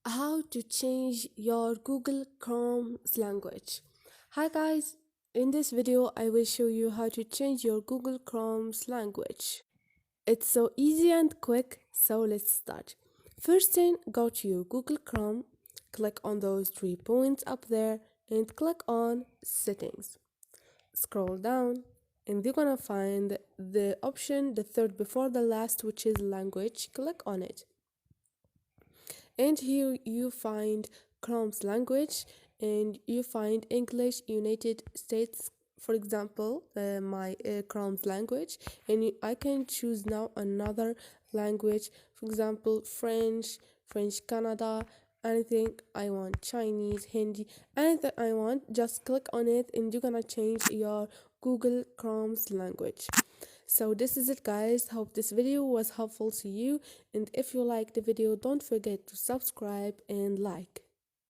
How to change your Google Chrome's language. Hi guys, in this video I will show you how to change your Google Chrome's language. It's so easy and quick, so let's start. First thing, go to your Google Chrome, click on those 3 points up there and click on settings. Scroll down and you're gonna find the option, the third before the last, which is language. Click on it. And here you find Chrome's language and you find English, United States, for example, my Chrome's language, and I can choose now another language, for example, French Canada, anything I want, Chinese, Hindi, anything I want. Just click on it and you're gonna change your Google Chrome's language. So this is it guys, hope this video was helpful to you, and if you like the video don't forget to subscribe and like.